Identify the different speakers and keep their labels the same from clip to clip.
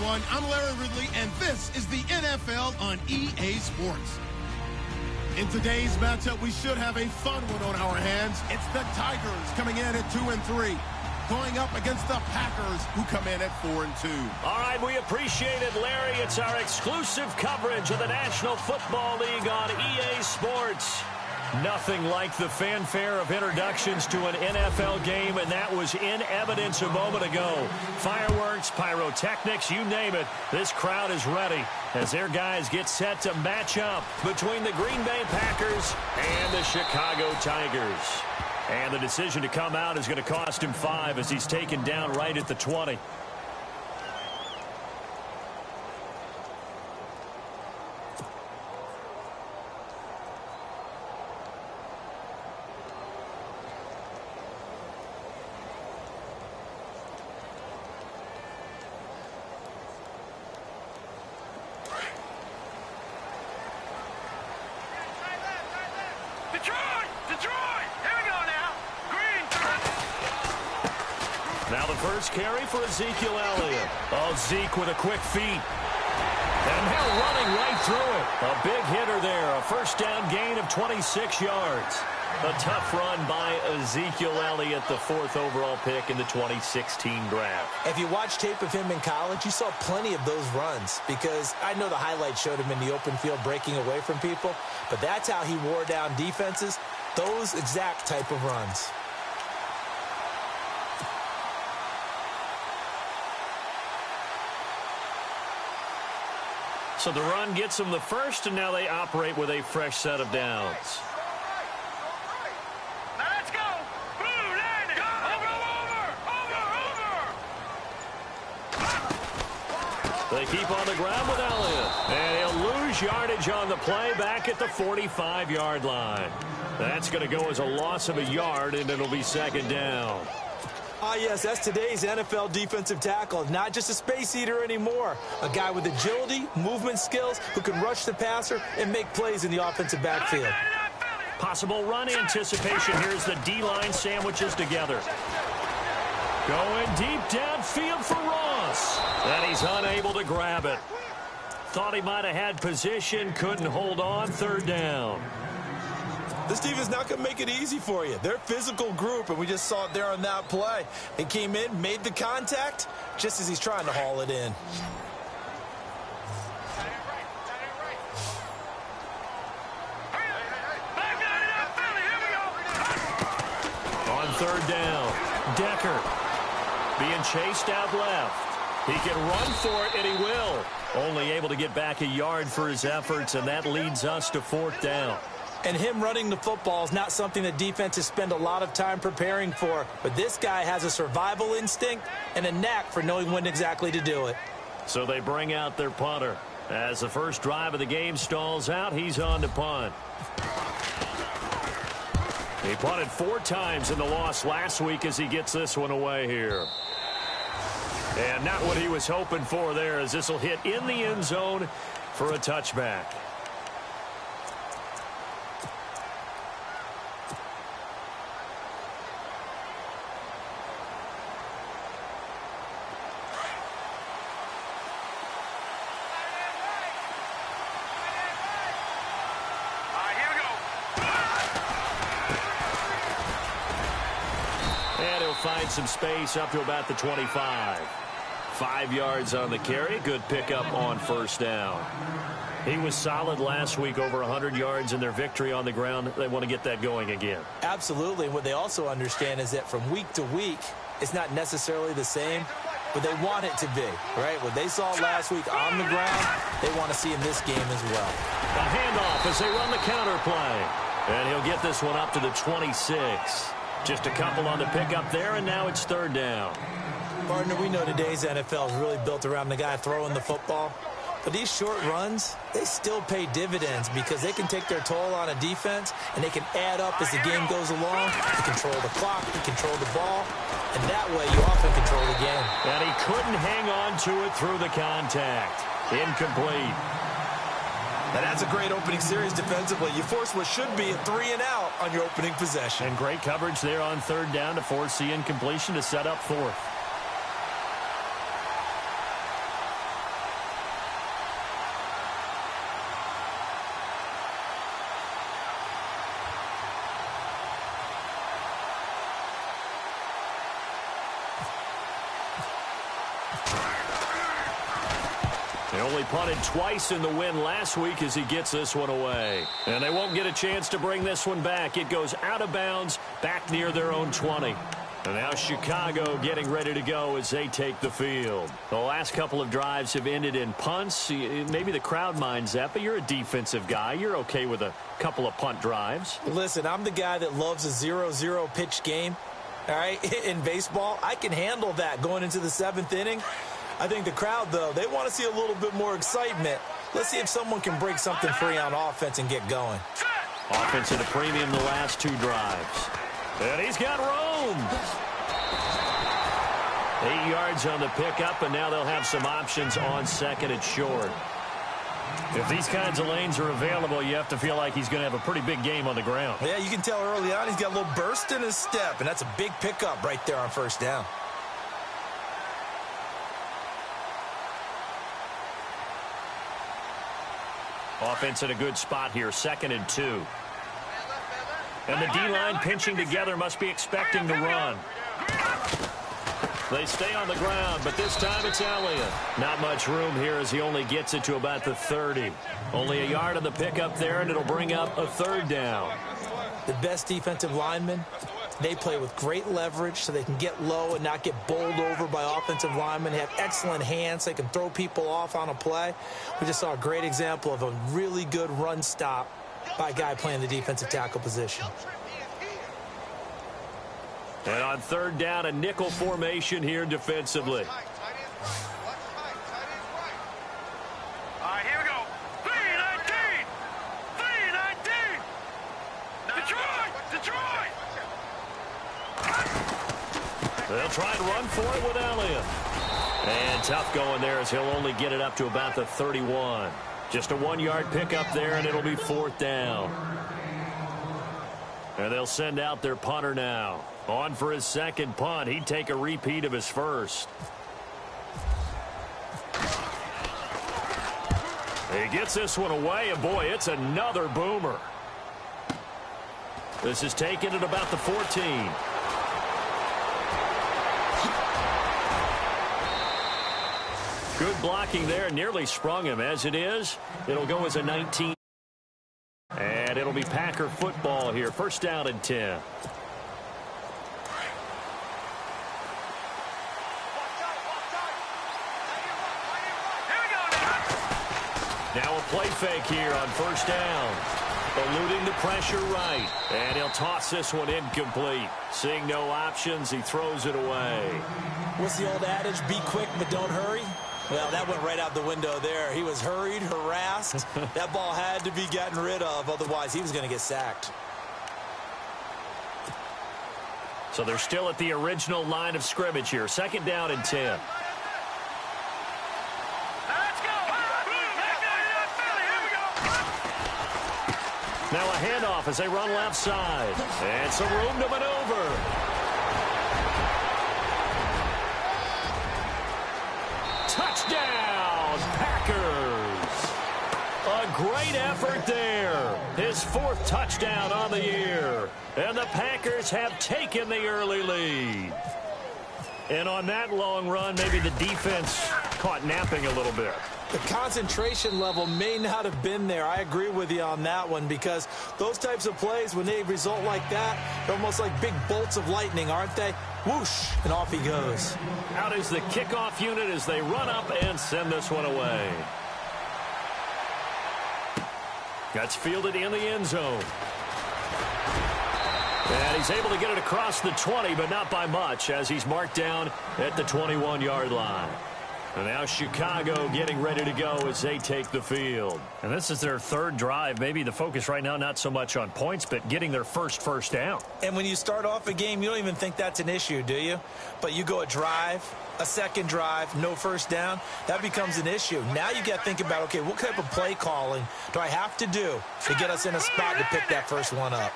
Speaker 1: everyone. I'm Larry Ridley, and this is the NFL on EA Sports. In today's matchup, we should have a fun one on our hands. It's the Tigers coming in at 2-3, going up against the Packers, who come in at 4-2.
Speaker 2: All right, we appreciate it, Larry. It's our exclusive coverage of the National Football League on EA Sports. Nothing like the fanfare of introductions to an NFL game, and that was in evidence a moment ago. Fireworks, pyrotechnics, you name it. This crowd is ready as their guys get set to match up between the Green Bay Packers and the Chicago Tigers. And the decision to come out is going to cost him 5 as he's taken down right at the 20. Now the first carry for Ezekiel Elliott. Oh, Zeke with a quick feet. And they're running right through it. A big hitter there. A first down gain of 26 yards. A tough run by Ezekiel Elliott, the 4th overall pick in the 2016 draft.
Speaker 3: If you watch tape of him in college, you saw plenty of those runs because I know the highlights showed him in the open field breaking away from people, but that's how he wore down defenses, those exact type of runs.
Speaker 2: So the run gets them the first, and now they operate with a fresh set of downs.
Speaker 4: Now let's go. Blue, landing. Over.
Speaker 2: They keep on the ground with Elliott. And he'll lose yardage on the play back at the 45-yard line. That's going to go as a loss of a yard, and it'll be second down.
Speaker 3: Ah, yes, that's today's NFL defensive tackle. Not just a space eater anymore. A guy with agility, movement skills, who can rush the passer and make plays in the offensive backfield.
Speaker 2: Possible run anticipation. Here's the D-line sandwiches together. Going deep downfield for Ross. And he's unable to grab it. Thought he might have had position, couldn't hold on, third down.
Speaker 3: This team is not going to make it easy for you. They're a physical group, and we just saw it there on that play. They came in, made the contact, just as he's trying to haul it in.
Speaker 2: On third down, Decker being chased out left. He can run for it, and he will. Only able to get back a yard for his efforts, and that leads us to 4th down.
Speaker 3: And him running the football is not something that defenses spend a lot of time preparing for. But this guy has a survival instinct and a knack for knowing when exactly to do it.
Speaker 2: So they bring out their punter. As the first drive of the game stalls out, he's on to punt. He punted 4 times in the loss last week as he gets this one away here. And not what he was hoping for there, as this will hit in the end zone for a touchback. Find some space up to about the 25. 5 yards on the carry. Good pickup on first down. He was solid last week, over 100 yards in their victory on the ground. They want to get that going again.
Speaker 3: Absolutely. What they also understand is that from week to week, it's not necessarily the same, but they want it to be, right? What they saw last week on the ground, they want to see in this game as well.
Speaker 2: A handoff as they run the counter play. And he'll get this one up to the 26. Just a couple on the pickup there, and now it's third down.
Speaker 3: Partner, we know today's NFL is really built around the guy throwing the football. But these short runs, they still pay dividends because they can take their toll on a defense, and they can add up as the game goes along. You control the clock, you control the ball, and that way you often control the game.
Speaker 2: And he couldn't hang on to it through the contact. Incomplete.
Speaker 3: And that's a great opening series defensively. You force what should be a 3-and-out on your opening possession.
Speaker 2: And great coverage there on third down to force the incompletion to set up fourth. They only punted twice in the win last week as he gets this one away. And they won't get a chance to bring this one back. It goes out of bounds back near their own 20. And now Chicago getting ready to go as they take the field. The last couple of drives have ended in punts. Maybe the crowd minds that, but you're a defensive guy. You're okay with a couple of punt drives.
Speaker 3: Listen, I'm the guy that loves a 0-0 pitch game. All right, in baseball, I can handle that going into the 7th inning. I think the crowd, though, they want to see a little bit more excitement. Let's see if someone can break something free on offense and get going.
Speaker 2: Offense at a premium the last 2 drives. And he's got room. 8 yards on the pickup, and now they'll have some options on second and short. If these kinds of lanes are available, you have to feel like he's going to have a pretty big game on the ground.
Speaker 3: Yeah, you can tell early on he's got a little burst in his step, and that's a big pickup right there on first down.
Speaker 2: Offense in a good spot here, 2nd and 2. And the D-line pinching together must be expecting to run. They stay on the ground, but this time it's Elliott. Not much room here as he only gets it to about the 30. Only a yard on the pickup there, and it'll bring up a 3rd down.
Speaker 3: The best defensive linemen, they play with great leverage so they can get low and not get bowled over by offensive linemen. They have excellent hands. They can throw people off on a play. We just saw a great example of a really good run stop by a guy playing the defensive tackle position.
Speaker 2: And on 3rd down, a nickel formation here defensively.
Speaker 4: All right, here we go. 3-19. 3-19. Detroit.
Speaker 2: They'll try and run for it with Elliott. And tough going there as he'll only get it up to about the 31. Just a 1-yard pickup there, and it'll be 4th down. And they'll send out their punter now. On for his 2nd punt. He'd take a repeat of his first. He gets this one away, and boy, it's another boomer. This is taken at about the 14. Good blocking there. Nearly sprung him. As it is, it'll go as a 19. And it'll be Packer football here. 1st down and 10. Now a play fake here on 1st down. Eluding the pressure right. And he'll toss this one incomplete. Seeing no options, he throws it away.
Speaker 3: What's the old adage? Be quick, but don't hurry. Well, that went right out the window there. He was hurried, harassed. That ball had to be gotten rid of. Otherwise, he was going to get sacked.
Speaker 2: So they're still at the original line of scrimmage here. 2nd down and 10. Now a handoff as they run left side. And some room to maneuver. Touchdown, Packers. A great effort there. His 4th touchdown on the year. And the Packers have taken the early lead. And on that long run, maybe the defense caught napping a little bit.
Speaker 3: The concentration level may not have been there. I agree with you on that one because those types of plays, when they result like that, they're almost like big bolts of lightning, aren't they? Whoosh, and off he goes.
Speaker 2: Out is the kickoff unit as they run up and send this one away. That's fielded in the end zone. And he's able to get it across the 20, but not by much as he's marked down at the 21-yard line. And now Chicago getting ready to go as they take the field. And this is their 3rd drive. Maybe the focus right now not so much on points, but getting their first down.
Speaker 3: And when you start off a game, you don't even think that's an issue, do you? But you go a drive, a 2nd drive, no 1st down, that becomes an issue. Now you got to think about, okay, what type of play calling do I have to do to get us in a spot to pick that first one up?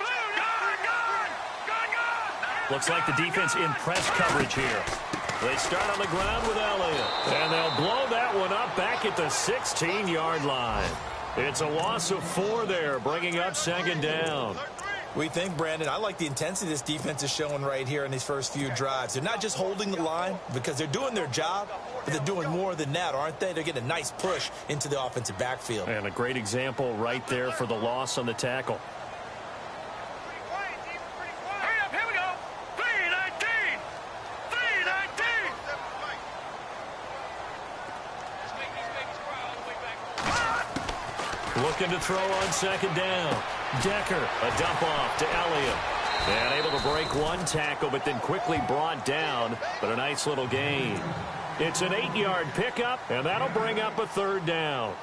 Speaker 2: Looks like the defense in press coverage here. They start on the ground with Elliott. And they'll blow that one up back at the 16-yard line. It's a loss of 4 there, bringing up 2nd down.
Speaker 3: What do you think, Brandon? I like the intensity this defense is showing right here in these first few drives. They're not just holding the line because they're doing their job, but they're doing more than that, aren't they? They're getting a nice push into the offensive backfield.
Speaker 2: And a great example right there for the loss on the tackle.
Speaker 4: Hurry up, here we go. 319. 319.
Speaker 2: Looking to throw on second down. Decker, a dump off to Elliott. And able to break one tackle, but then quickly brought down. But a nice little gain. It's an 8-yard pickup, and that'll bring up a third down.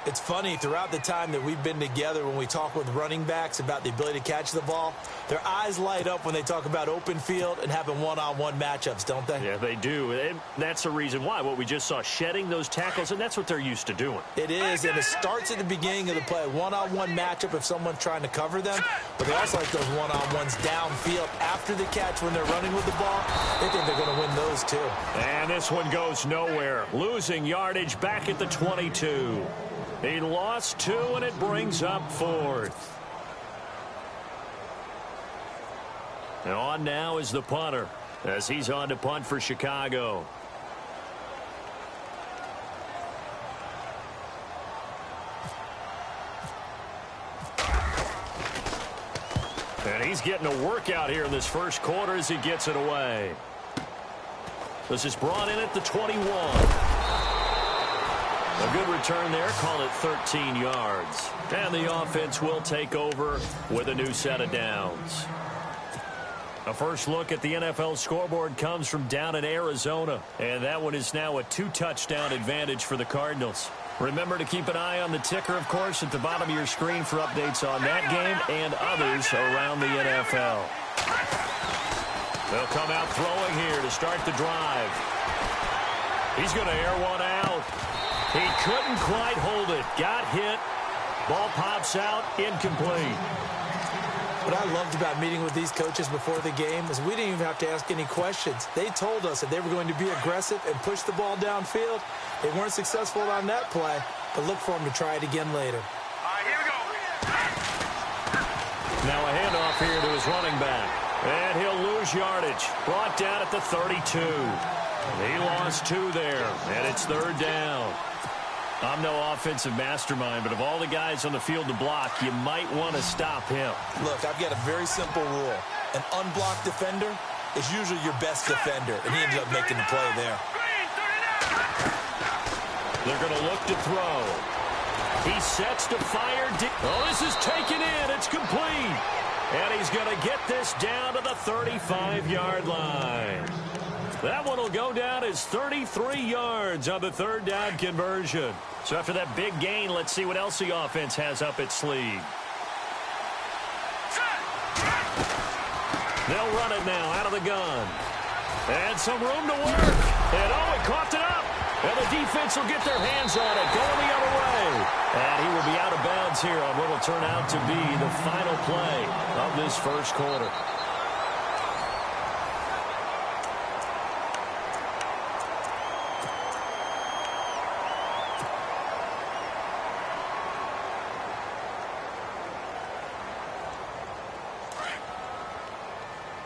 Speaker 3: It's funny, throughout the time that we've been together, when we talk with running backs about the ability to catch the ball, their eyes light up when they talk about open field and having one-on-one matchups, don't they?
Speaker 2: Yeah, they do. And that's the reason why. What we just saw, shedding those tackles, and that's what they're used to doing.
Speaker 3: It is, and it starts at the beginning of the play. One-on-one matchup if someone's trying to cover them, but they also like those one-on-ones downfield after the catch when they're running with the ball. They think they're going to win those too.
Speaker 2: And this one goes nowhere. Losing yardage back at the 22. He lost 2, and it brings up 4th. And on now is the punter, as he's on to punt for Chicago. And he's getting a workout here in this first quarter as he gets it away. This is brought in at the 21. A good return there, call it 13 yards. And the offense will take over with a new set of downs. A first look at the NFL scoreboard comes from down in Arizona. And that one is now a 2-touchdown advantage for the Cardinals. Remember to keep an eye on the ticker, of course, at the bottom of your screen for updates on that game and others around the NFL. They'll come out throwing here to start the drive. He's going to air one out. He couldn't quite hold it. Got hit. Ball pops out. Incomplete.
Speaker 3: What I loved about meeting with these coaches before the game is we didn't even have to ask any questions. They told us that they were going to be aggressive and push the ball downfield. They weren't successful on that play, but look for them to try it again later.
Speaker 4: All right, here we go.
Speaker 2: Now a handoff here to his running back. And he'll lose yardage. Brought down at the 32. He lost 2 there, and it's third down. I'm no offensive mastermind, but of all the guys on the field to block, you might want to stop him.
Speaker 3: Look, I've got a very simple rule. An unblocked defender is usually your best defender, and he ended up making the play there.
Speaker 2: They're going to look to throw. He sets to fire. Oh, this is taken in. It's complete. And he's going to get this down to the 35-yard line. That one will go down as 33 yards on the third down conversion. So after that big gain, let's see what else the offense has up its sleeve. They'll run it now out of the gun. And some room to work. And oh, he coughed it up. And the defense will get their hands on it, going the other way. And he will be out of bounds here on what will turn out to be the final play of this first quarter.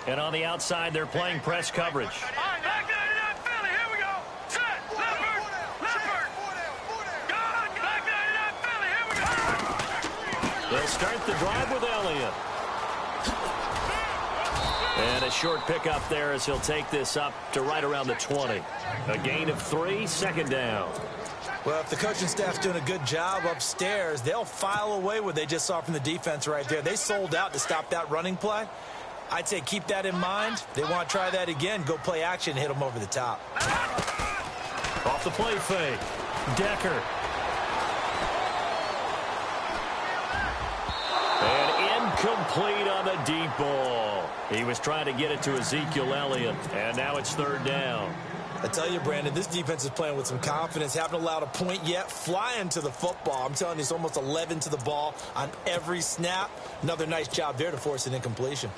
Speaker 2: And on the outside, they're playing press coverage.
Speaker 4: All right, back there to that Philly. Here we go. Set. Leopard. Leopard. Gone. Back there to that Philly. Here we go.
Speaker 2: They'll start the drive with Elliott. And a short pickup there as he'll take this up to right around the 20. A gain of 3, second down.
Speaker 3: Well, if the coaching staff's doing a good job upstairs, they'll file away what they just saw from the defense right there. They sold out to stop that running play. I'd say keep that in mind. They want to try that again. Go play action and hit them over the top.
Speaker 2: Off the play fake. Decker. And incomplete on the deep ball. He was trying to get it to Ezekiel Elliott. And now it's third down.
Speaker 3: I tell you, Brandon, this defense is playing with some confidence. Haven't allowed a point yet. Flying to the football. I'm telling you, it's almost 11 to the ball on every snap. Another nice job there to force an incompletion.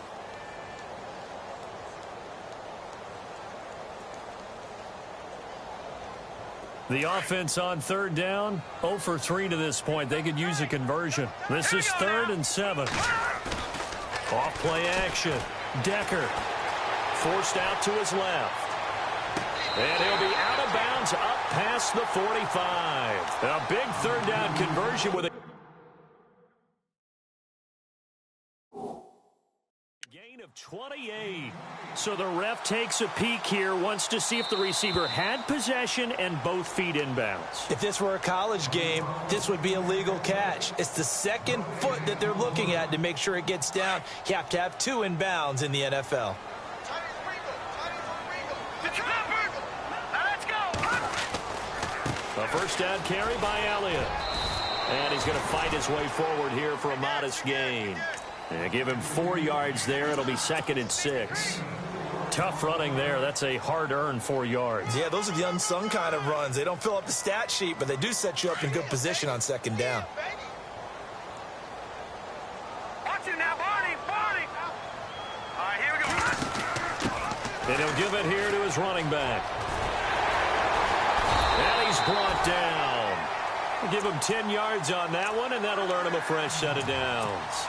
Speaker 2: The offense on third down, 0 for 3 to this point. They could use a conversion. This is 3rd and 7. Off play action. Decker forced out to his left. And he'll be out of bounds up past the 45. A big third down conversion with a gain of 28. So the ref takes a peek here, wants to see if the receiver had possession and both feet inbounds.
Speaker 3: If this were a college game, this would be a legal catch. It's the second foot that they're looking at to make sure it gets down. You have to have 2 inbounds in the NFL.
Speaker 2: A first down carry by Elliott. And he's going to fight his way forward here for a modest gain. And give him 4 yards there. It'll be 2nd and 6. Tough running there. That's a hard-earned 4 yards.
Speaker 3: Yeah, those are the unsung kind of runs. They don't fill up the stat sheet, but they do set you up in good position on 2nd down.
Speaker 4: Watch it now, Barney. All right, here we go.
Speaker 2: And he'll give it here to his running back. And he's brought down. We'll give him 10 yards on that one, and that'll earn him a fresh set of downs.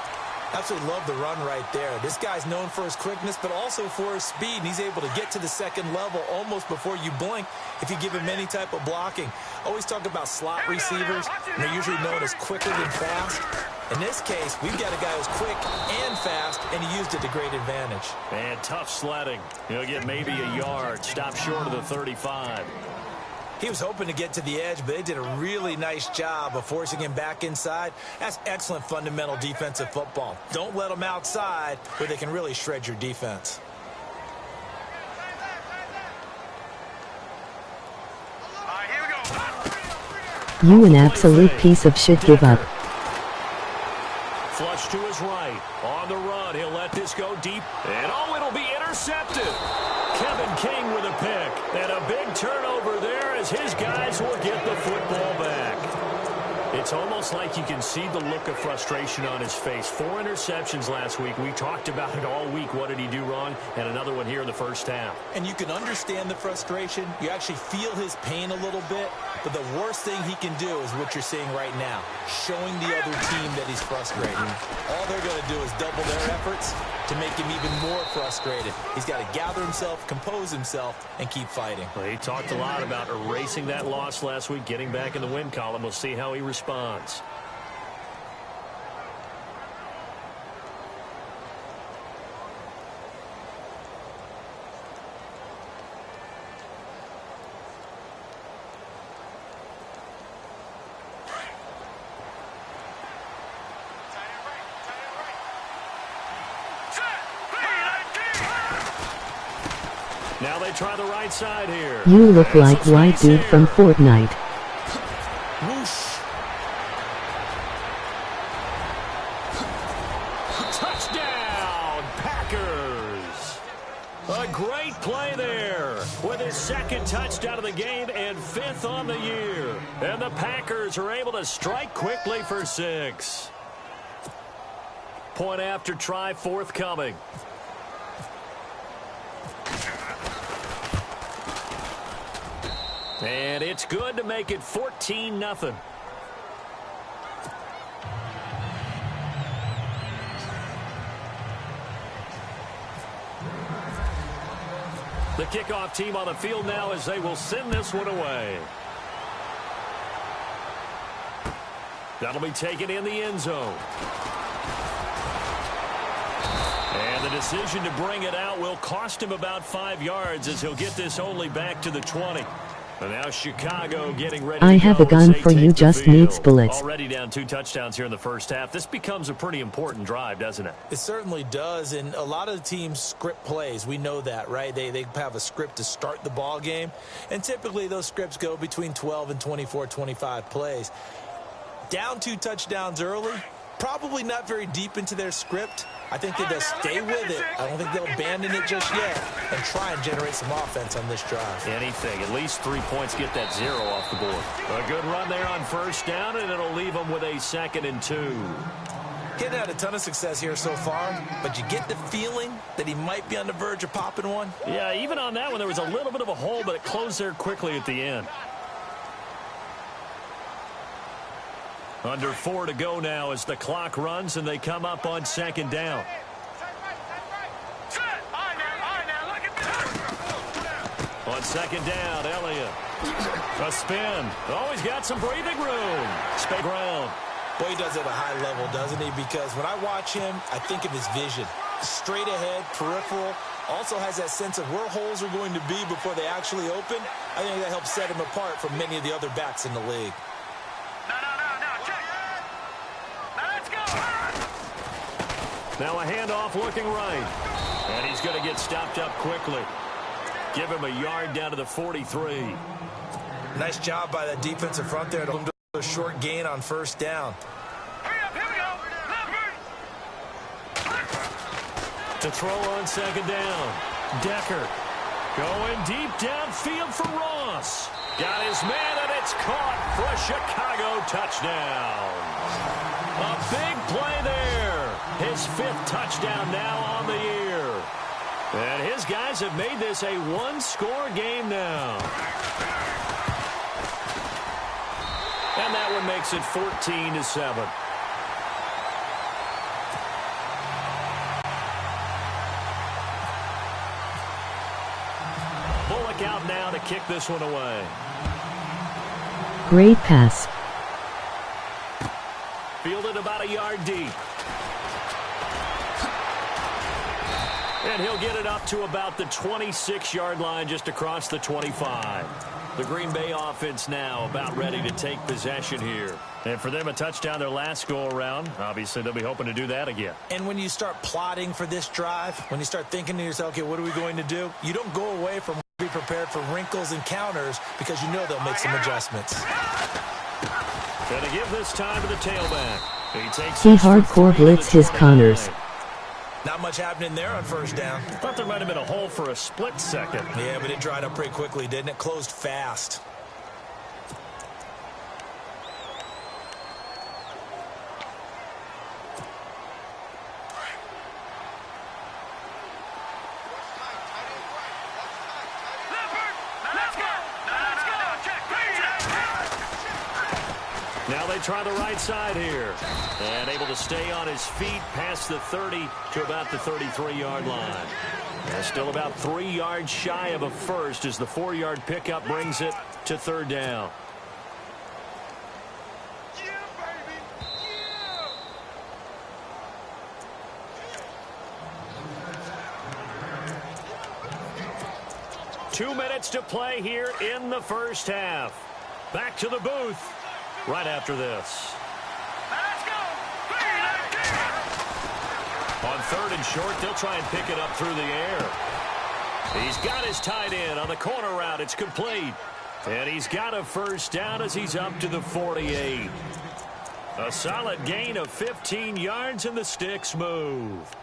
Speaker 3: Absolutely love the run right there. This guy's known for his quickness, but also for his speed. And he's able to get to the 2nd level almost before you blink if you give him any type of blocking. Always talk about slot receivers, and they're usually known as quicker than fast. In this case, we've got a guy who's quick and fast, and he used it to great advantage.
Speaker 2: And tough sledding. He'll get maybe a yard. Stop short of the 35.
Speaker 3: He was hoping to get to the edge, but they did a really nice job of forcing him back inside. That's excellent fundamental defensive football. Don't let them outside where they can really shred your defense.
Speaker 4: All right, here we go.
Speaker 5: You an absolute piece of shit, give up.
Speaker 2: Flush to his right. On the run, he'll let this go deep. And oh, it'll be intercepted. Kevin King with a pick. And a big turnover there as his guys will get the football back. It's almost like you can see the look of frustration on his face. 4 interceptions last week. We talked about it all week. What did he do wrong? And another one here in the first half.
Speaker 3: And you can understand the frustration. You actually feel his pain a little bit. But the worst thing he can do is what you're seeing right now, showing the other team that he's frustrated. All they're going to do is double their efforts to make him even more frustrated. He's got to gather himself, compose himself, and keep fighting.
Speaker 2: Well, he talked a lot about erasing that loss last week, getting back in the win column. We'll see how he responds. Now they try the right side here.
Speaker 5: You look like white dude from Fortnite.
Speaker 3: Whoosh.
Speaker 2: Touchdown, Packers. A great play there with his 2nd touchdown of the game and 5th on the year. And the Packers are able to strike quickly for 6. Point after try forthcoming. And it's good to make it 14-0. The kickoff team on the field now as they will send this one away. That'll be taken in the end zone. And the decision to bring it out will cost him about 5 yards as he'll get this only back to the 20. And now Chicago getting ready to
Speaker 5: I have
Speaker 2: go
Speaker 5: a gun
Speaker 2: as they
Speaker 5: for you,
Speaker 2: take the
Speaker 5: just
Speaker 2: field.
Speaker 5: needs bullets.
Speaker 2: Already down 2 touchdowns here in the first half. This becomes a pretty important drive, doesn't it?
Speaker 3: It certainly does, and a lot of the teams script plays. We know that, right? They have a script to start the ball game, and typically those scripts go between 12 and 24, 25 plays. Down 2 touchdowns early, probably not very deep into their script. I think they'll stay with it. I don't think they'll abandon it just yet and try and generate some offense on this drive.
Speaker 2: Anything. At least 3 points, get that 0 off the board. A good run there on first down, and it'll leave them with a 2nd and 2.
Speaker 3: Getting had a ton of success here so far, but you get the feeling that he might be on the verge of popping one.
Speaker 2: Yeah, even on that one, there was a little bit of a hole, but it closed there quickly at the end. Under 4 to go now as the clock runs and they come up on 2nd down. On second down, Elliott. A spin. Oh, he's got some breathing room. Spin ground.
Speaker 3: Well, he does it at a high level, doesn't he? Because when I watch him, I think of his vision. Straight ahead, peripheral. Also has that sense of where holes are going to be before they actually open. I think that helps set him apart from many of the other backs in the league.
Speaker 4: No, check. Now let's go.
Speaker 2: Now a handoff looking right. And he's going to get stopped up quickly. Give him a yard down to the 43.
Speaker 3: Nice job by that defensive front there to do a short gain on first down.
Speaker 4: Hurry up, here we go.
Speaker 2: To throw on second down. Decker going deep downfield for Ross. Got his man, and it's caught for a Chicago touchdown. A big play there. His 5th touchdown now on the year. And his guys have made this a one-score game now. And that one makes it 14-7. Bullock out now to kick this one away.
Speaker 5: Great pass.
Speaker 2: Fielded about a yard deep. And he'll get it up to about the 26-yard line, just across the 25. The Green Bay offense now about ready to take possession here. And for them, a touchdown their last go-around. Obviously, they'll be hoping to do that again.
Speaker 3: And when you start plotting for this drive, when you start thinking to yourself, okay, what are we going to do? You don't go away from be prepared for wrinkles and counters because you know they'll make some adjustments.
Speaker 2: Going to give this time to the tailback.
Speaker 5: He hardcore blitz his Connors.
Speaker 3: Not much happening there on first down.
Speaker 2: Thought there might have been a hole for a split second.
Speaker 3: Yeah, but it dried up pretty quickly, didn't it? Closed fast.
Speaker 2: Now they try the right side here. And able to stay on his feet past the 30 to about the 33-yard line. And still about 3 yards shy of a first as the 4-yard pickup brings it to 3rd down.
Speaker 4: Yeah, baby. Yeah.
Speaker 2: 2 minutes to play here in the first half. Back to the booth right after this.
Speaker 4: Let's go.
Speaker 2: On 3rd and short, they'll try and pick it up through the air. He's got his tight end on the corner route. It's complete. And he's got a first down as he's up to the 48. A solid gain of 15 yards, and the sticks move.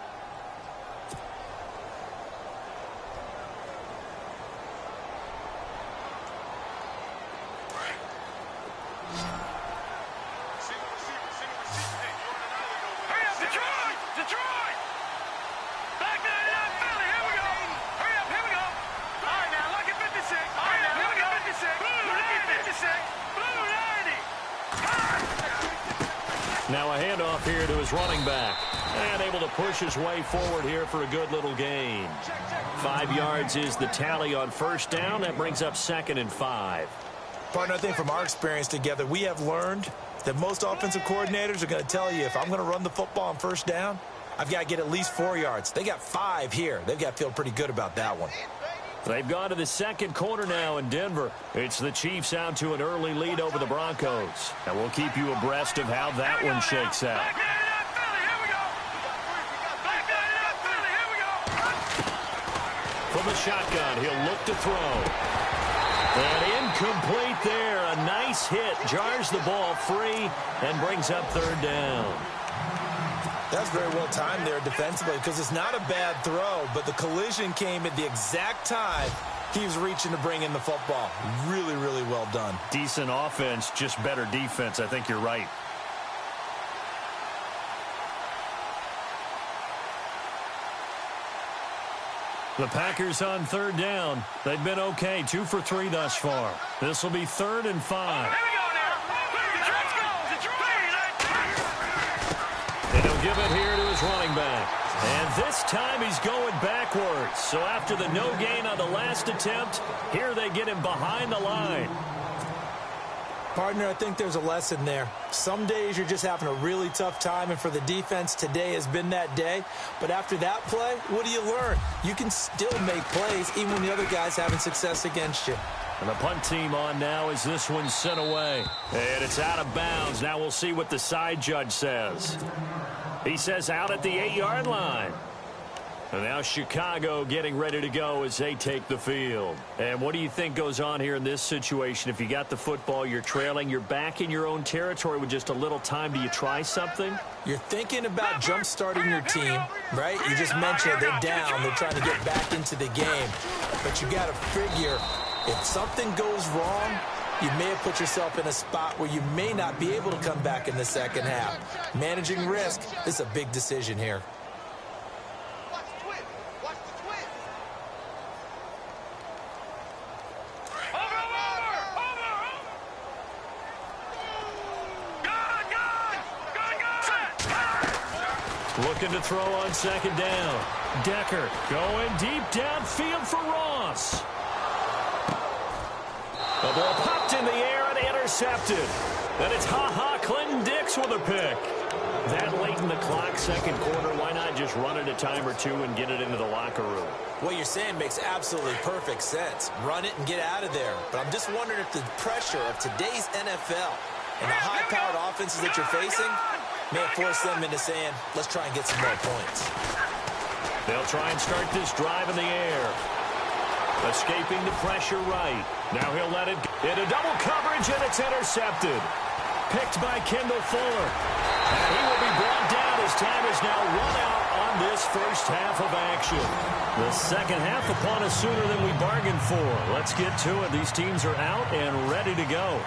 Speaker 4: Detroit! Back there in that Philly, here we go! Hurry up, here we go! All right, now, look at 56. All right, now, here we go. 56. Look at 56. Blue 90.
Speaker 2: Now a handoff here to his running back. And able to push his way forward here for a good little gain. 5 yards is the tally on first down. That brings up 2nd and 5.
Speaker 3: Partner, I think from our experience together, we have learned that most offensive coordinators are going to tell you, if I'm going to run the football on first down, I've got to get at least 4 yards. They got 5 here. They've got to feel pretty good about that one.
Speaker 2: They've gone to the second quarter now in Denver. It's the Chiefs out to an early lead over the Broncos. And we'll keep you abreast of how that one shakes out.
Speaker 4: Back there in that Philly, here we go! Back there in that Philly, here we go!
Speaker 2: From the shotgun, he'll look to throw. And incomplete there. A nice hit. Jars the ball free and brings up 3rd down.
Speaker 3: That's very well timed there defensively because it's not a bad throw, but the collision came at the exact time he was reaching to bring in the football. Really, really well done.
Speaker 2: Decent offense, just better defense. I think you're right. The Packers on 3rd down. They've been okay, 2 for 3 thus far. This will be 3rd and 5.
Speaker 4: Here we go now! Let's go!
Speaker 2: And he'll give it here to his running back. And this time he's going backwards. Sports. So after the no gain on the last attempt, here they get him behind the line.
Speaker 3: Partner, I think there's a lesson there. Some days you're just having a really tough time, and for the defense, today has been that day. But after that play, what do you learn? You can still make plays even when the other guy's having success against you.
Speaker 2: And the punt team on now as this one's sent away. And it's out of bounds. Now we'll see what the side judge says. He says out at the 8-yard line. And now Chicago getting ready to go as they take the field. And what do you think goes on here in this situation? If you got the football, you're trailing, you're back in your own territory with just a little time. Do you try something?
Speaker 3: You're thinking about jump-starting your team, right? You just mentioned they're down. They're trying to get back into the game. But you got to figure if something goes wrong, you may have put yourself in a spot where you may not be able to come back in the second half. Managing risk is a big decision here.
Speaker 2: Looking to throw on second down. Decker going deep downfield for Ross. The ball popped in the air and intercepted. And it's Clinton Dix with a pick. That late in the clock, second quarter, why not just run it a time or two and get it into the locker room?
Speaker 3: What you're saying makes absolutely perfect sense. Run it and get out of there. But I'm just wondering if the pressure of today's NFL and the high-powered offenses that you're facing may have forced them into saying, let's try and get some more points.
Speaker 2: They'll try and start this drive in the air. Escaping the pressure right. Now he'll let it into double coverage, and it's intercepted. Picked by Kendall Fuller. And he will be brought down as time is now run out on this first half of action. The second half upon us sooner than we bargained for. Let's get to it. These teams are out and ready to go.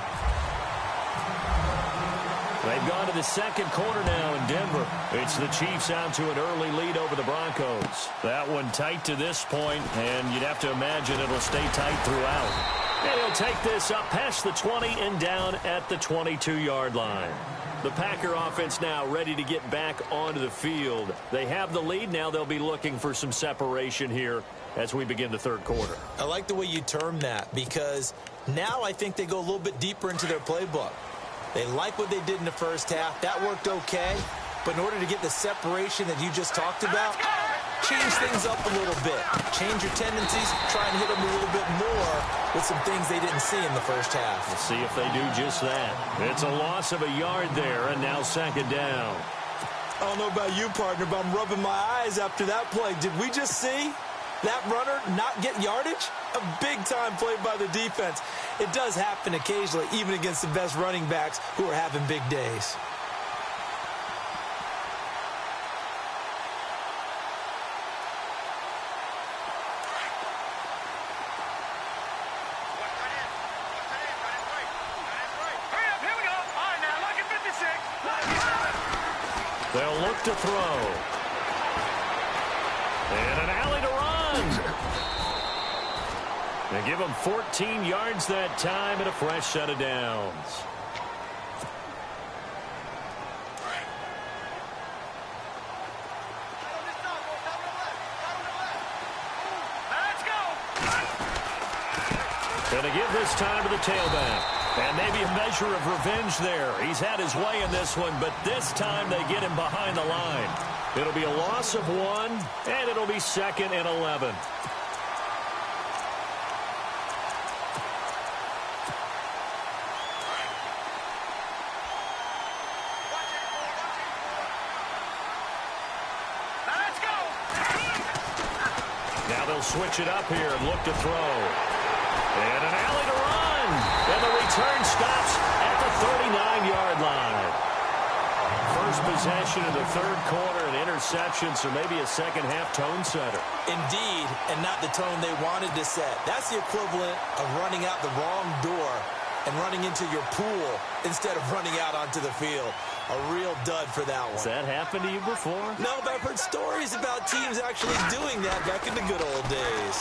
Speaker 2: They've gone to the second quarter now in Denver. It's the Chiefs out to an early lead over the Broncos. That one tight to this point, and you'd have to imagine it'll stay tight throughout. And he'll take this up past the 20 and down at the 22-yard line. The Packer offense now ready to get back onto the field. They have the lead. Now they'll be looking for some separation here as we begin the third quarter.
Speaker 3: I like the way you term that, because now I think they go a little bit deeper into their playbook. They like what they did in the first half. That worked okay. But in order to get the separation that you just talked about, change things up a little bit. Change your tendencies. Try and hit them a little bit more with some things they didn't see in the first half.
Speaker 2: We'll see if they do just that. It's a loss of a yard there, and now second down.
Speaker 3: I don't know about you, partner, but I'm rubbing my eyes after that play. Did we just see that runner not get yardage? A big-time play by the defense. It does happen occasionally, even against the best running backs who are having big days.
Speaker 2: They'll look to throw. And an alley to run. They give them 14 yards that time and a fresh set of downs.
Speaker 4: Let's go.
Speaker 2: Gonna give this time to the tailback. And maybe a measure of revenge there. He's had his way in this one, but this time they get him behind the line. It'll be a loss of 1, and it'll be second and 11.
Speaker 4: Let's go.
Speaker 2: Now they'll switch it up here and look to throw. And an alley to run. And the return stops at the 39-yard line. First possession of the third quarter, an interception, so maybe a second-half tone setter.
Speaker 3: Indeed, and not the tone they wanted to set. That's the equivalent of running out the wrong door and running into your pool instead of running out onto the field. A real dud for that one.
Speaker 2: Has that happened to you before?
Speaker 3: No, but I've heard stories about teams actually doing that back in the good old days.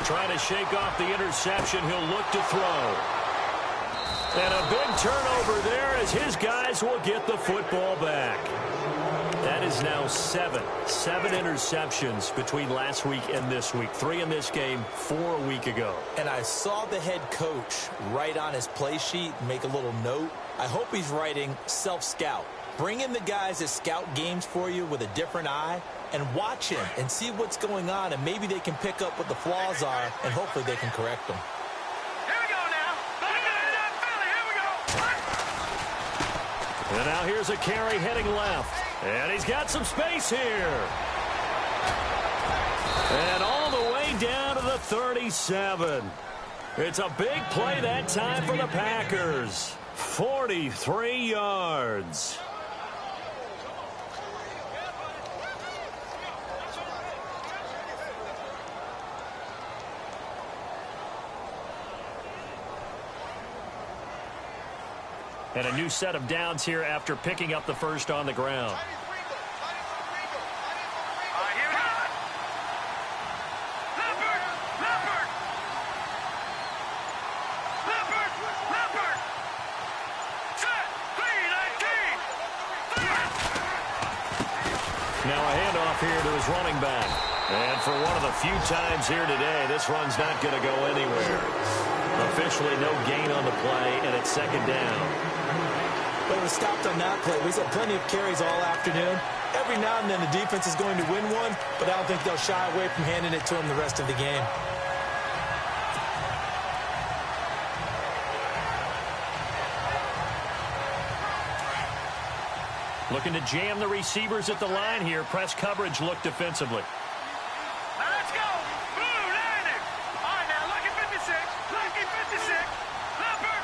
Speaker 2: Trying to shake off the interception. He'll look to throw. And a big turnover there as his guys will get the football back. That is now 7 interceptions between last week and this week. 3 in this game, 4 a week ago.
Speaker 3: And I saw the head coach write on his play sheet, make a little note. I hope he's writing self-scout. Bring in the guys that scout games for you with a different eye and watch him and see what's going on, and maybe they can pick up what the flaws are, and hopefully they can correct them.
Speaker 4: Here we go now. Here we go.
Speaker 2: And now here's a carry heading left. And he's got some space here. And all the way down to the 37. It's a big play that time for the Packers. 43 yards. And a new set of downs here after picking up the first on the ground. Now a handoff here to his running back. And for one of the few times here today, this run's not going to go anywhere. Officially no gain on the play, and it's second down.
Speaker 3: But it was stopped on that play. We've had plenty of carries all afternoon. Every now and then the defense is going to win one, but I don't think they'll shy away from handing it to him the rest of the game.
Speaker 2: Looking to jam the receivers at the line here. Press coverage look defensively.
Speaker 4: Now let's go. Blue, landing. All right, now lucky 56. Lucky 56. Leopard.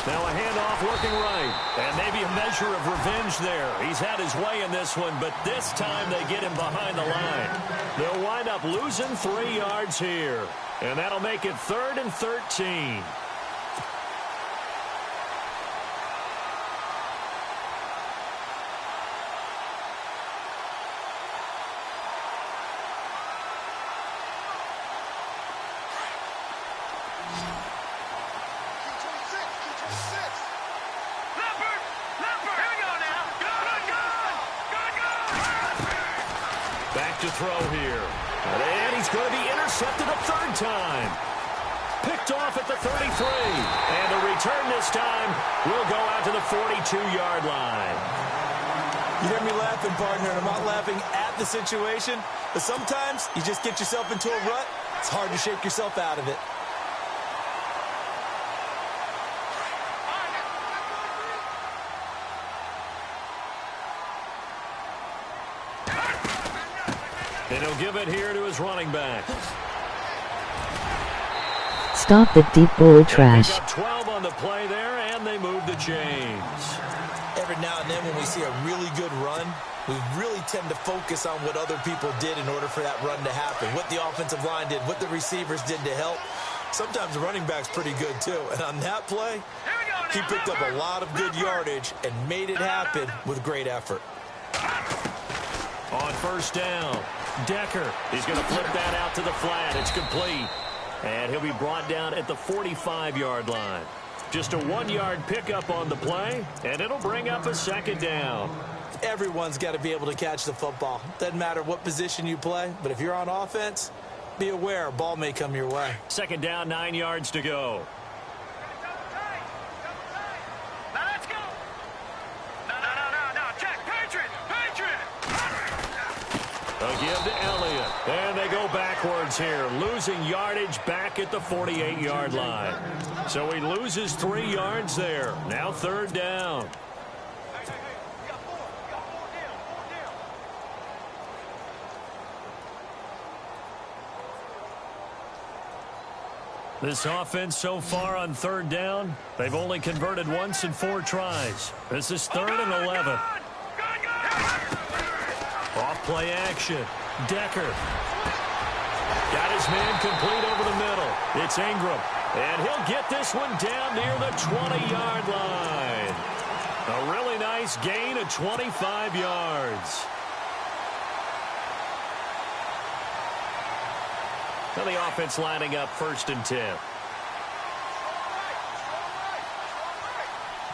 Speaker 2: Now a handoff working right. And maybe a measure of revenge there. He's had his way in this one, but this time they get him behind the line. They'll wind up losing 3 yards here. And that'll make it 3rd and 13. To throw here. And he's going to be intercepted a 3rd time. Picked off at the 33. And the return this time will go out to the 42-yard line.
Speaker 3: You hear me laughing, partner, and I'm not laughing at the situation, but sometimes you just get yourself into a rut. It's hard to shake yourself out of it.
Speaker 2: And he'll give it here to his running back.
Speaker 5: Stop the deep bull trash.
Speaker 2: They got 12 on the play there, and they move the chains.
Speaker 3: Every now and then when we see a really good run, we really tend to focus on what other people did in order for that run to happen, what the offensive line did, what the receivers did to help. Sometimes the running back's pretty good, too. And on that play, he picked up a lot of good yardage and made it happen with great effort.
Speaker 2: On first down, Decker. He's going to flip that out to the flat. It's complete. And he'll be brought down at the 45-yard line. Just a 1-yard pickup on the play, and it'll bring up a 2nd down.
Speaker 3: Everyone's got to be able to catch the football. Doesn't matter what position you play, but if you're on offense, be aware a ball may come your way.
Speaker 2: 2nd down, 9 yards to go.
Speaker 4: Now let's go. No. Check. Patriot.
Speaker 2: A give to Elliott. And they go backwards here, losing yardage back at the 48-yard line. So he loses 3 yards there. Now 3rd down. This offense so far on 3rd down, they've only converted once in 4 tries. This is 3rd and 11. Off play action. Decker. Got his man complete over the middle. It's Ingram. And he'll get this one down near the 20-yard line. A really nice gain of 25 yards. Now the offense lining up 1st and 10.
Speaker 4: All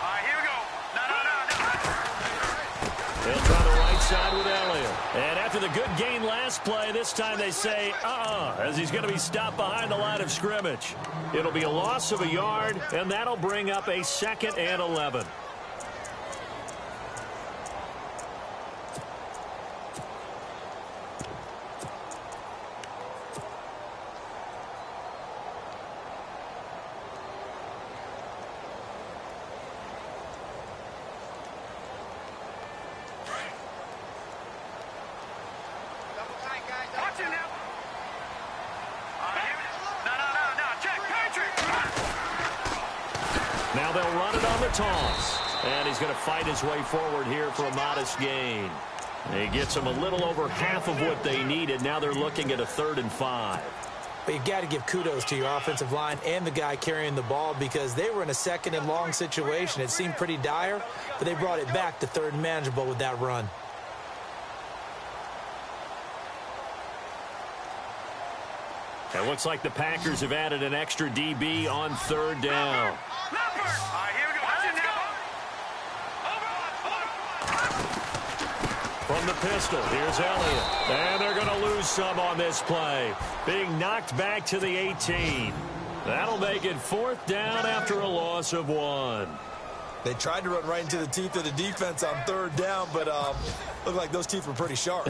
Speaker 4: right, here we go. No.
Speaker 2: after the good gain last play, this time they say, as he's going to be stopped behind the line of scrimmage. It'll be a loss of a yard, and that'll bring up a 2nd and 11. Now they'll run it on the toss. And he's going to fight his way forward here for a modest gain. He gets them a little over half of what they needed. Now they're looking at a 3rd and 5.
Speaker 3: But you got to give kudos to your offensive line and the guy carrying the ball because they were in a 2nd and long situation. It seemed pretty dire, but they brought it back to 3rd and manageable with that run.
Speaker 2: It looks like the Packers have added an extra DB on 3rd down. From the pistol, here's Elliott. And they're going to lose some on this play. Being knocked back to the 18. That'll make it 4th down after a loss of 1.
Speaker 3: They tried to run right into the teeth of the defense on 3rd down, but looked like those teeth were pretty sharp.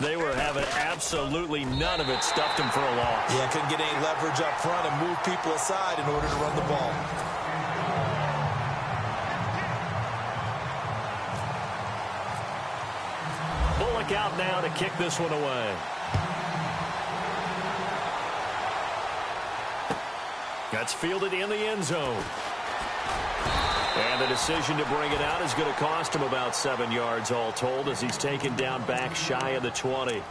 Speaker 2: They were having absolutely none of it. Stuffed them for a loss.
Speaker 3: Yeah, couldn't get any leverage up front and move people aside in order to run the ball.
Speaker 2: Bullock out now to kick this one away. That's fielded in the end zone. And the decision to bring it out is going to cost him about 7 yards all told as he's taken down back shy of the 20.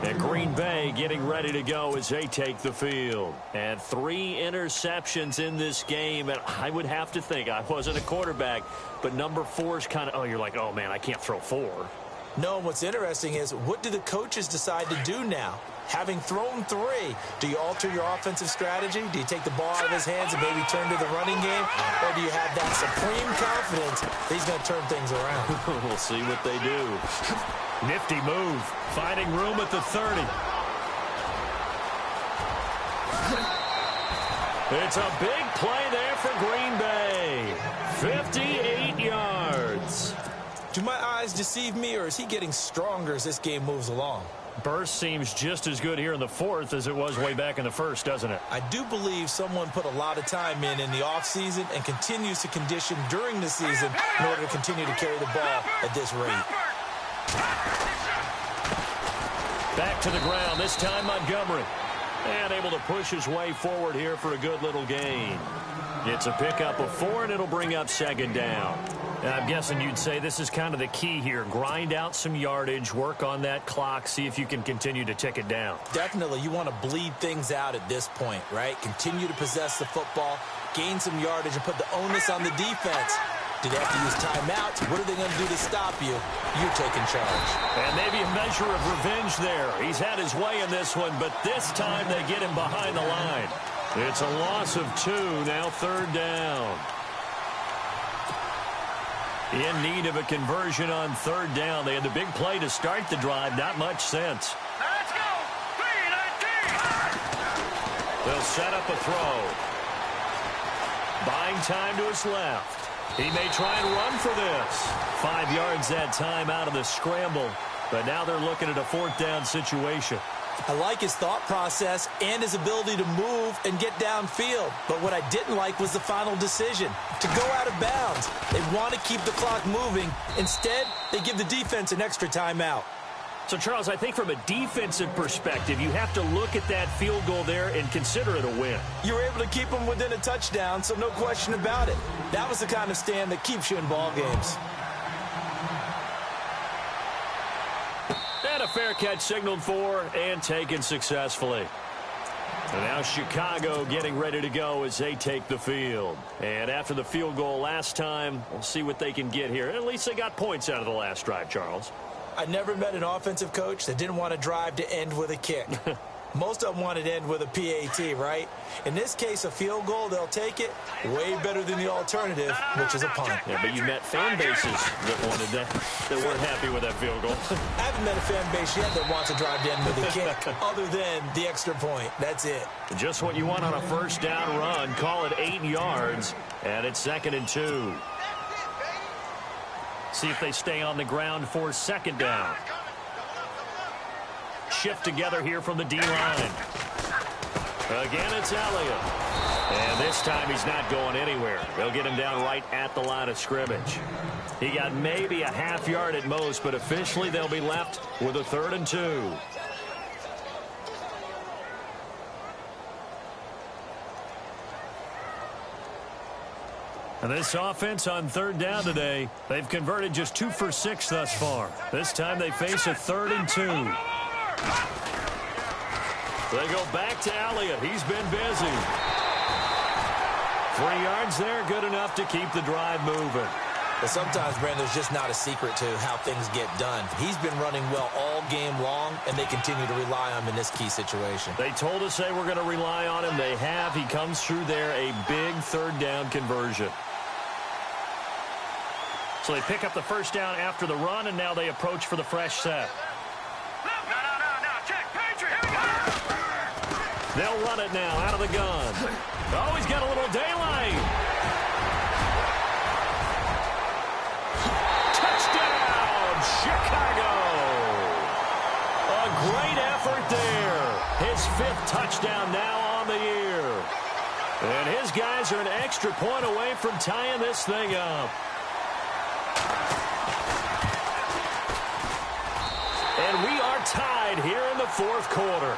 Speaker 2: And Green Bay getting ready to go as they take the field. And 3 interceptions in this game. And I would have to think, I wasn't a quarterback, but number 4 is kind of, you're like, oh, man, I can't throw 4.
Speaker 3: No, and what's interesting is what do the coaches decide to do now? Having thrown 3, do you alter your offensive strategy? Do you take the ball out of his hands and maybe turn to the running game? Or do you have that supreme confidence that he's going to turn things around?
Speaker 2: We'll see what they do. Nifty move. Finding room at the 30. It's a big play there for Green Bay. 58 yards.
Speaker 3: Do my eyes deceive me, or is he getting stronger as this game moves along?
Speaker 2: Burst seems just as good here in the 4th as it was way back in the 1st, doesn't it?
Speaker 3: I do believe someone put a lot of time in the offseason and continues to condition during the season in order to continue to carry the ball at this rate.
Speaker 2: Back to the ground, this time Montgomery. And able to push his way forward here for a good little gain. It's a pickup of 4, and it'll bring up 2nd down. And I'm guessing you'd say this is kind of the key here. Grind out some yardage, work on that clock, see if you can continue to tick it down.
Speaker 3: Definitely. You want to bleed things out at this point, right? Continue to possess the football, gain some yardage, and put the onus on the defense. Do they have to use timeouts? What are they going to do to stop you? You're taking charge.
Speaker 2: And maybe a measure of revenge there. He's had his way in this one, but this time they get him behind the line. It's a loss of 2, now 3rd down. In need of a conversion on 3rd down. They had the big play to start the drive. Not much sense.
Speaker 4: Let's go! 3-19!
Speaker 2: They'll set up a throw. Buying time to his left. He may try and run for this. 5 yards that time out of the scramble. But now they're looking at a 4th down situation.
Speaker 3: I like his thought process and his ability to move and get downfield. But what I didn't like was the final decision, to go out of bounds. They want to keep the clock moving. Instead, they give the defense an extra timeout.
Speaker 2: So, Charles, I think from a defensive perspective, you have to look at that field goal there and consider it a win.
Speaker 3: You were able to keep them within a touchdown, so no question about it. That was the kind of stand that keeps you in ball games.
Speaker 2: And a fair catch signaled for and taken successfully. And now Chicago getting ready to go as they take the field. And after the field goal last time, we'll see what they can get here. At least they got points out of the last drive, Charles.
Speaker 3: I never met an offensive coach that didn't want to drive to end with a kick. Most of them want it to end with a PAT, right? In this case, a field goal, they'll take it. Way better than the alternative, which is a punt.
Speaker 2: Yeah, but you met fan bases that weren't happy with that field goal.
Speaker 3: I haven't met a fan base yet that wants to drive to end with a kick, other than the extra point. That's it.
Speaker 2: Just what you want on a first down run. Call it 8 yards, and it's 2nd and 2. See if they stay on the ground for 2nd down. Shift together here from the D-line. Again, it's Elliott. And this time he's not going anywhere. They'll get him down right at the line of scrimmage. He got maybe a half yard at most, but officially they'll be left with a 3rd and 2. And this offense on 3rd down today, they've converted just 2 for 6 thus far. This time they face a 3rd and 2. They go back to Elliott. He's been busy. 3 yards there, good enough to keep the drive moving.
Speaker 3: But sometimes, Brandon, there's just not a secret to how things get done. He's been running well all game long, and they continue to rely on him in this key situation.
Speaker 2: They told us they were going to rely on him. They have. He comes through there, a big 3rd down conversion. So they pick up the first down after the run, and now they approach for the fresh set. They'll run it now out of the gun. Oh, he's got a little daylight. Touchdown, Chicago. A great effort there. His 5th touchdown now on the year. And his guys are an extra point away from tying this thing up. And we are tied here in the 4th quarter.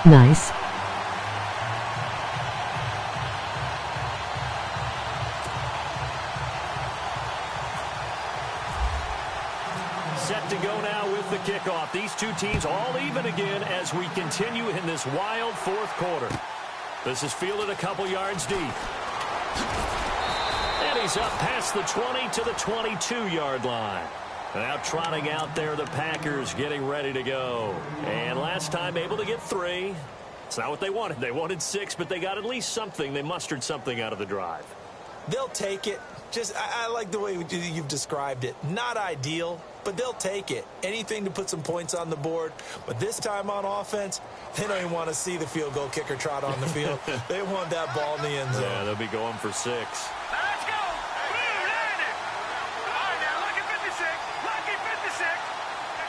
Speaker 5: Nice.
Speaker 2: Set to go now with the kickoff. These two teams all even again as we continue in this wild 4th quarter. This is fielded a couple yards deep. And he's up past the 20 to the 22-yard line. Now trotting out there, the Packers getting ready to go. And last time able to get 3. It's not what they wanted. They wanted 6, but they got at least something. They mustered something out of the drive.
Speaker 3: They'll take it. I like the way you've described it. Not ideal, but they'll take it. Anything to put some points on the board. But this time on offense, they don't even want to see the field goal kicker trot on the field. They want that ball in the end zone.
Speaker 2: Yeah, they'll be going for 6.
Speaker 4: Let's go! Blue landed! All right, now, lucky 56. Lucky 56.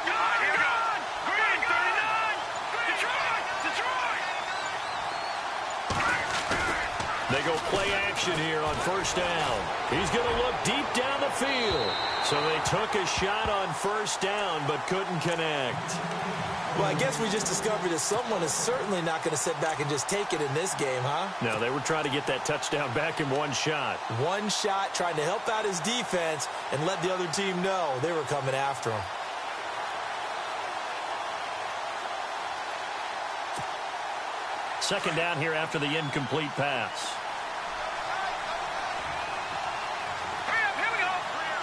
Speaker 4: All right, here we go. Green 39. Detroit!
Speaker 2: They go play action here on first down. He's going to look deep down the field. So they took a shot on first down but couldn't connect.
Speaker 3: Well, I guess we just discovered that someone is certainly not going to sit back and just take it in this game, huh?
Speaker 2: No, they were trying to get that touchdown back in one shot.
Speaker 3: One shot, trying to help out his defense and let the other team know they were coming after him.
Speaker 2: Second down here after the incomplete pass.
Speaker 4: Here we go.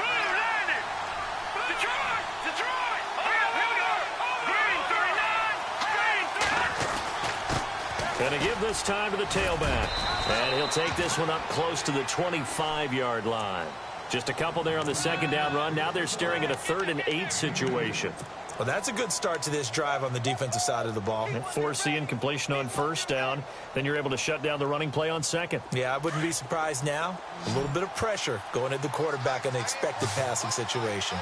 Speaker 4: Blue landed. Detroit! Here we go. Green 39.
Speaker 2: Going to give this time to the tailback. And he'll take this one up close to the 25-yard line. Just a couple there on the second down run. Now they're staring at a 3rd and 8 situation.
Speaker 3: Well, that's a good start to this drive on the defensive side of the ball.
Speaker 2: Force the incompletion on first down. Then you're able to shut down the running play on second.
Speaker 3: Yeah, I wouldn't be surprised now. A little bit of pressure going at the quarterback in the expected passing situation.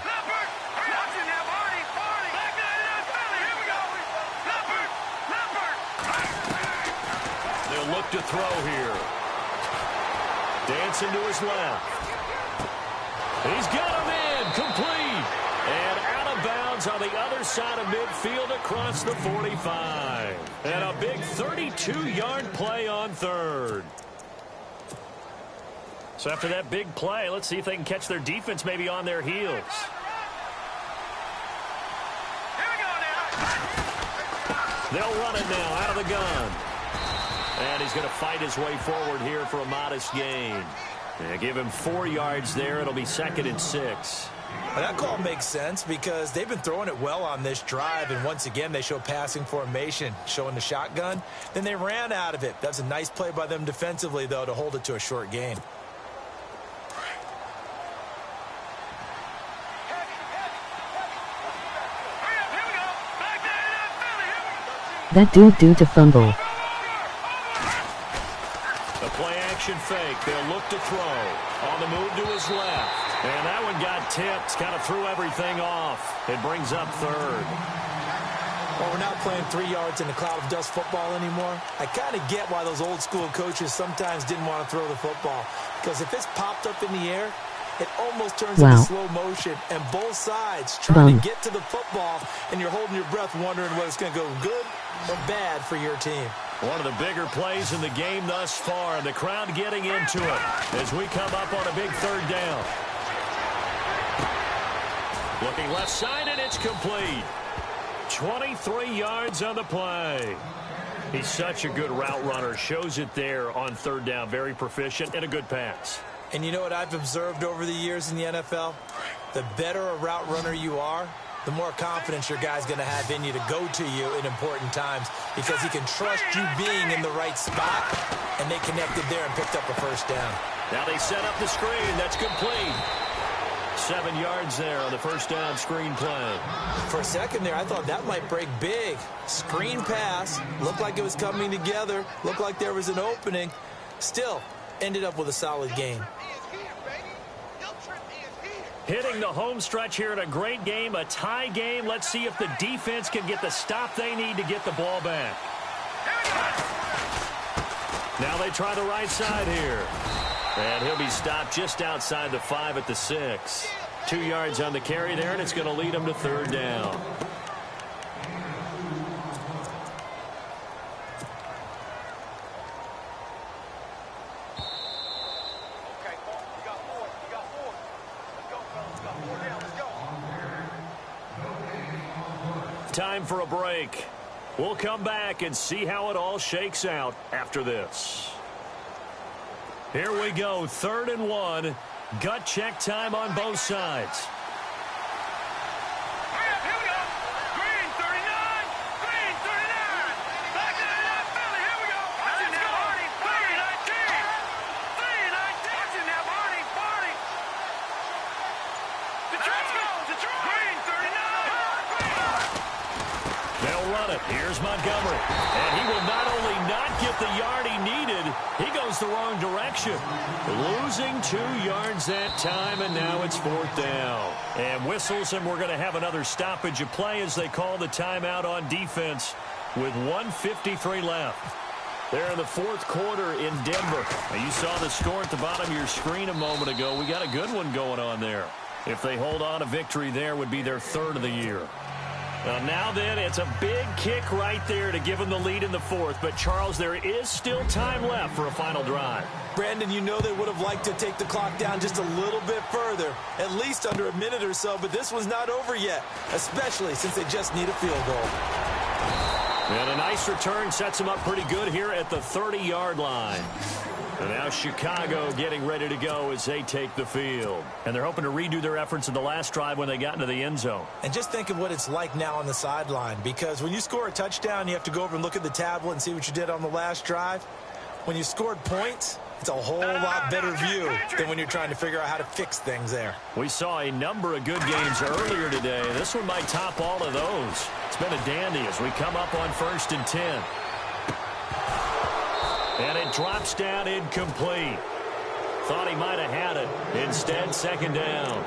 Speaker 2: They'll look to throw here. Dancing to his left. He's got him in. Complete. And out of bounds on the other side of midfield across the 45. And a big 32-yard play on 3rd. So after that big play, let's see if they can catch their defense maybe on their heels. They'll run it now out of the gun. And he's going to fight his way forward here for a modest gain. Yeah, give him 4 yards there. It'll be 2nd and 6.
Speaker 3: Well, that call makes sense because they've been throwing it well on this drive, and once again they show passing formation, showing the shotgun. Then they ran out of it. That's a nice play by them defensively, though, to hold it to a short gain.
Speaker 5: That dude due to fumble.
Speaker 2: The play-action fake. They'll look to throw. On the move to his left. And that one got tipped. Kind of threw everything off. It brings up third.
Speaker 3: Well, we're not playing 3 yards in a cloud of dust football anymore. I kind of get why those old school coaches sometimes didn't want to throw the football. Because if it's popped up in the air, it almost turns into slow motion. And both sides trying to get to the football, and you're holding your breath wondering whether it's going to go good or bad for your team.
Speaker 2: One of the bigger plays in the game thus far, and the crowd getting into it as we come up on a big third down. Looking left side, and it's complete. 23 yards on the play. He's such a good route runner. Shows it there on third down. Very proficient and a good pass.
Speaker 3: And you know what I've observed over the years in the NFL? The better a route runner you are, the more confidence your guy's going to have in you to go to you in important times because he can trust you being in the right spot, and they connected there and picked up a first down.
Speaker 2: Now they set up the screen. That's complete. 7 yards there on the first down screen play.
Speaker 3: For a second there, I thought that might break big. Screen pass. Looked like it was coming together. Looked like there was an opening. Still, ended up with a solid gain.
Speaker 2: Hitting the home stretch here in a great game, a tie game. Let's see if the defense can get the stop they need to get the ball back. Now they try the right side here. And he'll be stopped just outside the 5 at the 6. 2 yards on the carry there, and it's going to lead him to third down. Time for a break. We'll come back and see how it all shakes out after this. Here we go, 3rd and 1. Gut check time on both sides.
Speaker 4: Here we go. Green 39. Green 39. Back to the left, Philly. Here we go. Watch it now, Barney. 3-19. 3-19. Watch it now, Barney. Barney. Detroit. Green 39.
Speaker 2: They'll run it. Here's Montgomery. And he will not only not get the yard he needed, he goes the wrong direction. Losing 2 yards that time, and now it's 4th down. And whistles, and we're going to have another stoppage of play as they call the timeout on defense with 1:53 left. They're in the 4th quarter in Denver. Now, you saw the score at the bottom of your screen a moment ago. We got a good one going on there. If they hold on, a victory there would be their 3rd of the year. Now then, it's a big kick right there to give them the lead in the 4th. But, Charles, there is still time left for a final drive.
Speaker 3: Brandon, you know they would have liked to take the clock down just a little bit further, at least under a minute or so. But this one's not over yet, especially since they just need a field goal.
Speaker 2: And a nice return sets them up pretty good here at the 30-yard line. And now Chicago getting ready to go as they take the field. And they're hoping to redo their efforts in the last drive when they got into the end zone.
Speaker 3: And just think of what it's like now on the sideline, because when you score a touchdown, you have to go over and look at the tablet and see what you did on the last drive. When you scored points, it's a whole lot better view than when you're trying to figure out how to fix things there.
Speaker 2: We saw a number of good games earlier today. This one might top all of those. It's been a dandy as we come up on 1st and 10. And it drops down incomplete. Thought he might have had it. Instead, 2nd down.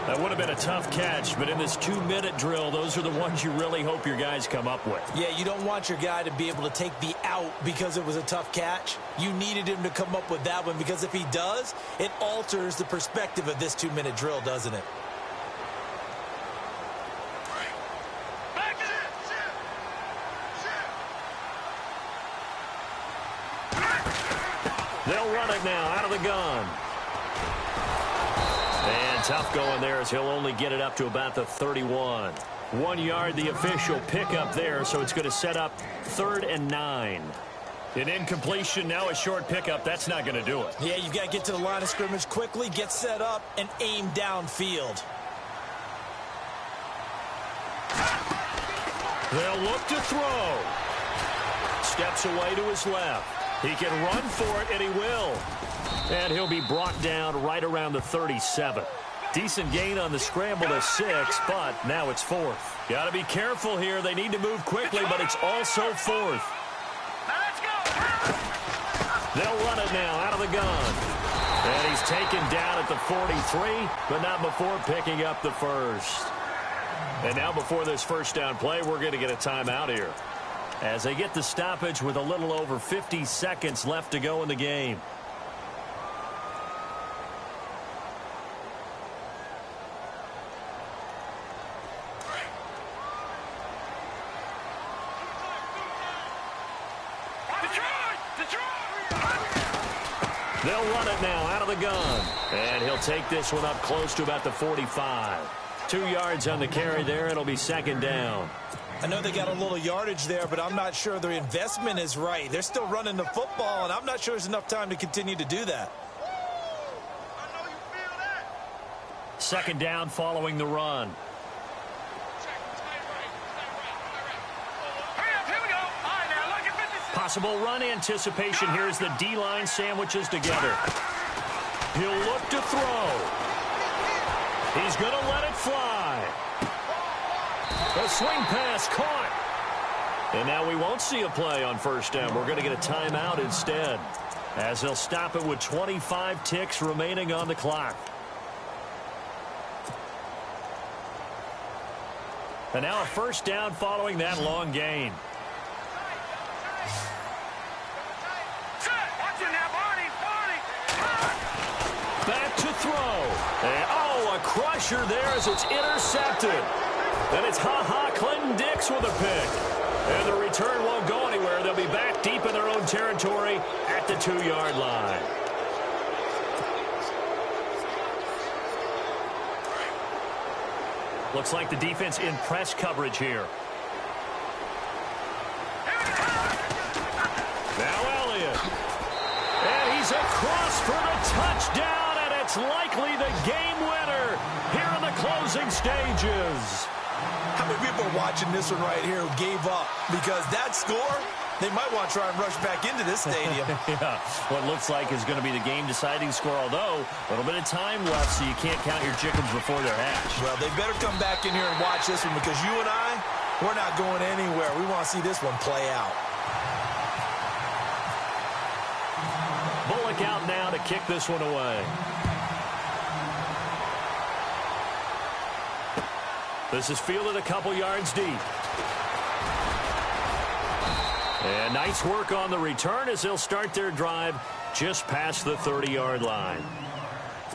Speaker 2: That would have been a tough catch, but in this 2-minute drill, those are the ones you really hope your guys come up with.
Speaker 3: Yeah, you don't want your guy to be able to take the out because it was a tough catch. You needed him to come up with that one, because if he does, it alters the perspective of this 2-minute drill, doesn't it?
Speaker 2: They'll run it now out of the gun. And tough going there as he'll only get it up to about the 31. 1 yard, the official pickup there, so it's going to set up 3rd and 9. An incompletion, now a short pickup. That's not going to do it.
Speaker 3: Yeah, you've got to get to the line of scrimmage quickly, get set up, and aim downfield.
Speaker 2: They'll look to throw. Steps away to his left. He can run for it, and he will. And he'll be brought down right around the 37. Decent gain on the scramble to 6, but now it's 4th. Got to be careful here. They need to move quickly, but it's also 4th.
Speaker 4: Now let's go.
Speaker 2: They'll run it now out of the gun. And he's taken down at the 43, but not before picking up the first. And now before this first down play, we're going to get a timeout here, as they get the stoppage with a little over 50 seconds left to go in the game. They'll run it now out of the gun. And he'll take this one up close to about the 45. 2 yards on the carry there. It'll be second down.
Speaker 3: I know they got a little yardage there, but I'm not sure their investment is right. They're still running the football, and I'm not sure there's enough time to continue to do that.
Speaker 2: Second down following the run. Possible run anticipation. Here's the D-line sandwiches together. He'll look to throw. He's going to let it fly. A swing pass caught. And now we won't see a play on first down. We're going to get a timeout instead, as they'll stop it with 25 ticks remaining on the clock. And now a first down following that long gain. Back to throw. And, a crusher there as it's intercepted. And it's Clinton Dix with a pick. And the return won't go anywhere. They'll be back deep in their own territory at the 2-yard line. Looks like the defense in press coverage here. Now Elliott. And he's across for the touchdown, and it's likely the game winner here in the closing stages.
Speaker 3: How many people are watching this one right here who gave up? Because that score, they might want to try and rush back into this stadium.
Speaker 2: Yeah, what looks like is going to be the game-deciding score, although a little bit of time left, so you can't count your chickens before they're hatched.
Speaker 3: Well, they better come back in here and watch this one, because you and I, we're not going anywhere. We want to see this one play out.
Speaker 2: Bullock out now to kick this one away. This is fielded a couple yards deep. And nice work on the return as they'll start their drive just past the 30-yard line.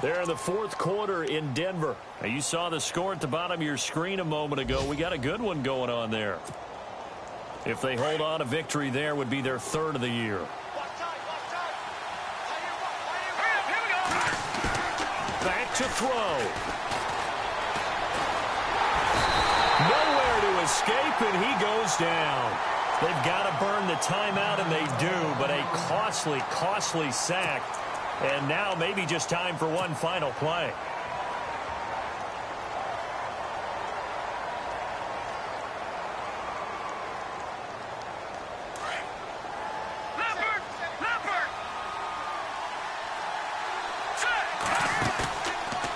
Speaker 2: They're in the fourth quarter in Denver. Now, you saw the score at the bottom of your screen a moment ago. We got a good one going on there. If they hold on, a victory there would be their third of the year. Back to throw. Nowhere to escape, and he goes down. They've got to burn the timeout, and they do, but a costly, costly sack. And now maybe just time for one final play.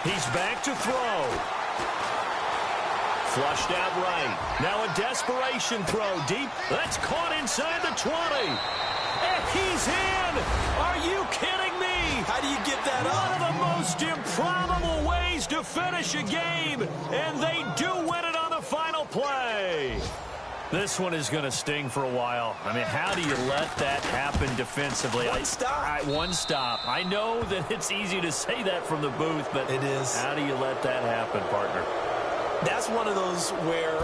Speaker 2: He's back to throw. Flushed out right. Now a desperation throw deep. That's caught inside the 20. And he's in. Are you kidding me?
Speaker 3: How do you get that up?
Speaker 2: One of the most improbable ways to finish a game. And they do win it on the final play. This one is going to sting for a while. I mean, how do you let that happen defensively?
Speaker 3: One stop.
Speaker 2: One stop. I know that it's easy to say that from the booth, but
Speaker 3: it is.
Speaker 2: How do you let that happen, partner?
Speaker 3: That's one of those where